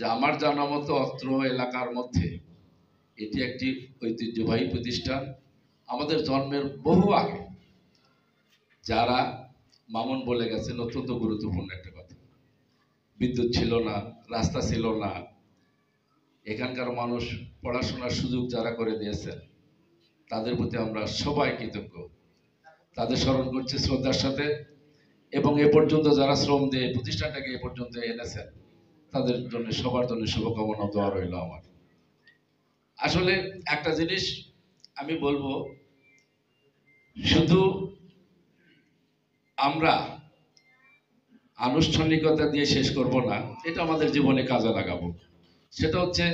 যে আমার জানা মতো অত্র এলাকার মধ্যে এটি একটি ঐতিহ্যবাহী প্রতিষ্ঠান। আমাদের জন্মের বহু আগে যারা মামুন বলে গেছেন অত্যন্ত গুরুত্বপূর্ণ একটা কথা। বিদ্যুৎ ছিল না, রাস্তা ছিল না, এখানকার মানুষ পড়াশোনার সুযোগ যারা করে দিয়েছেন তাদের প্রতি আমরা সবাই কৃতজ্ঞ। তাদের স্মরণ করছি শ্রদ্ধার সাথে, এবং এ পর্যন্ত যারা শ্রম দিয়ে প্রতিষ্ঠানটাকে এ পর্যন্ত এনেছেন তাদের জন্য সবার জন্য শুভকামনা দোয়া রইল আমার। আসলে একটা জিনিস আমি বলবো, শুধু আমরা আনুষ্ঠানিকতা দিয়ে শেষ করব না, এটা আমাদের জীবনে কাজে লাগাবো। সেটা হচ্ছে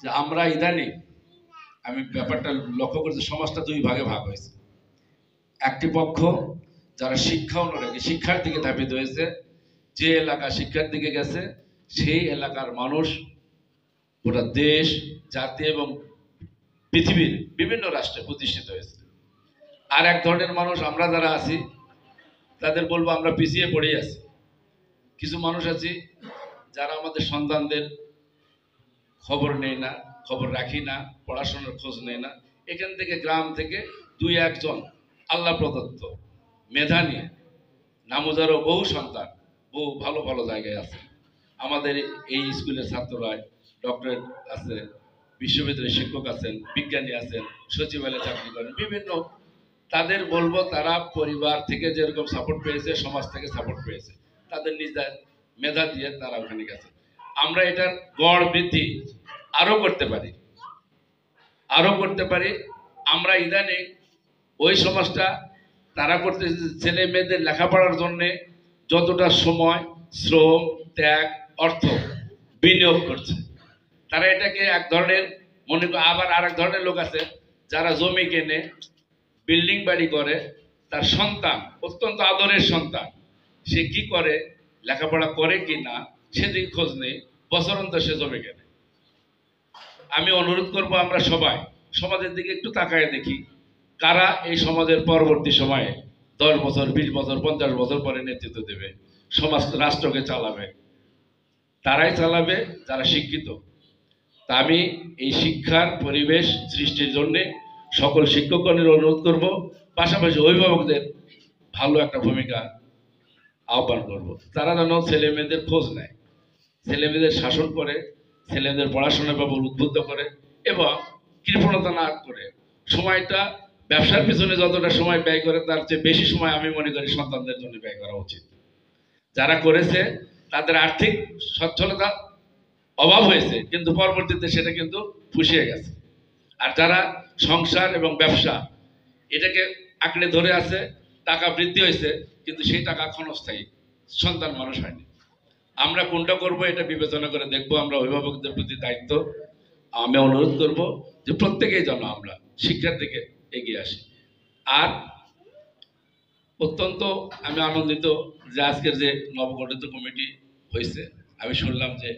যে আমরা ইদানিং, আমি ব্যাপারটা লক্ষ্য করছি, সমাজটা দুই ভাগে ভাগ হয়েছে। একটি পক্ষ যারা শিক্ষা অনুরাগী, শিক্ষার দিকে ধাবিত হয়েছে, যে এলাকা শিক্ষার দিকে গেছে সেই এলাকার মানুষ গোটা দেশ, জাতি এবং পৃথিবীর বিভিন্ন রাষ্ট্রে প্রতিষ্ঠিত হয়েছে। আর এক ধরনের মানুষ আমরা যারা আছি তাদের বলবো আমরা পিছিয়ে পড়ে আছি। কিছু মানুষ আছি যারা আমাদের সন্তানদের খবর নেই না, খবর রাখি না, পড়াশোনার খোঁজ নেই না। এখান থেকে গ্রাম থেকে দুই একজন আল্লাহ প্রদত্ত মেধা নিয়ে নামজারও বহু সন্তান বহু ভালো ভালো জায়গায় আছে। আমাদের এই স্কুলের ছাত্ররা ডক্টরেট আছে, বিশ্ববিদ্যালয়ের শিক্ষক আছেন, বিজ্ঞানী আছেন, সচিবালয়ে চাকরি করেন, বিভিন্ন। তাদের বলবো তারা পরিবার থেকে যেরকম সাপোর্ট পেয়েছে, সমাজ থেকে সাপোর্ট পেয়েছে, তাদের নিজের মেধা দিয়ে তারা ওখানে গেছে। আমরা এটার গড় বৃদ্ধি আরো করতে পারি, আরো করতে পারি। আমরা ইদানিং ওই সমাজটা তারা করতে ছেলে মেয়েদের লেখাপড়ার জন্য যতটা সময়, শ্রম, ত্যাগ, অর্থ বিনিয়োগ করছে, তারা এটাকে এক ধরনের মনে করে। আবার আর এক ধরনের লোক আছে যারা জমি কেনে, বিল্ডিং বাড়ি করে, তার সন্তান অত্যন্ত আদরের সন্তান, সে কি করে, লেখাপড়া করে কি না সেদিকে খোঁজ নেই, বছরন্তর সে জমি কেনে। আমি অনুরোধ করব আমরা সবাই সমাজের দিকে একটু তাকায় দেখি, কারা এই সমাজের পরবর্তী সময়ে 10 বছর, 20 বছর, 50 বছর পরে নেতৃত্ব দেবে, সমাজ রাষ্ট্রকে চালাবে। তারাই চালাবে যারা শিক্ষিত। তা আমি এই শিক্ষার পরিবেশ সৃষ্টির জন্য সকল শিক্ষকগণের অনুরোধ করব, পাশাপাশি অভিভাবকদের ভালো একটা ভূমিকা আহ্বান করব। তারা যেন ছেলে মেয়েদের খোঁজ নেয়, ছেলে মেয়েদের শাসন করে, ছেলেদের পড়াশোনার ব্যাপারে উদ্বুদ্ধ করে এবং কৃপণতা না করে সময়টা ব্যবসার পিছনে যতটা সময় ব্যয় করে তার চেয়ে বেশি সময় আমি মনে করি সন্তানদের জন্য ব্যয় করা উচিত। যারা করেছে তাদের আর্থিক সচ্ছলতা অভাব হয়েছে, কিন্তু পরবর্তীতে সেটা কিন্তু পুষিয়ে গেছে। আর যারা সংসার এবং ব্যবসা এটাকে আঁকড়ে ধরে আছে, টাকা বৃদ্ধি হয়েছে কিন্তু সেই টাকা ক্ষণস্থায়ী, সন্তান মানুষ হয়নি। আমরা কোনটা করব এটা বিবেচনা করে দেখব। আমরা অভিভাবকদের প্রতি দায়িত্ব, আমি অনুরোধ করব যে প্রত্যেকেই যেন আমরা শিক্ষার দিকে এগিয়ে আসি। আর অত্যন্ত আমি আনন্দিত যে আজকের যে নবগঠিত কমিটি হয়েছে, আমি শুনলাম যে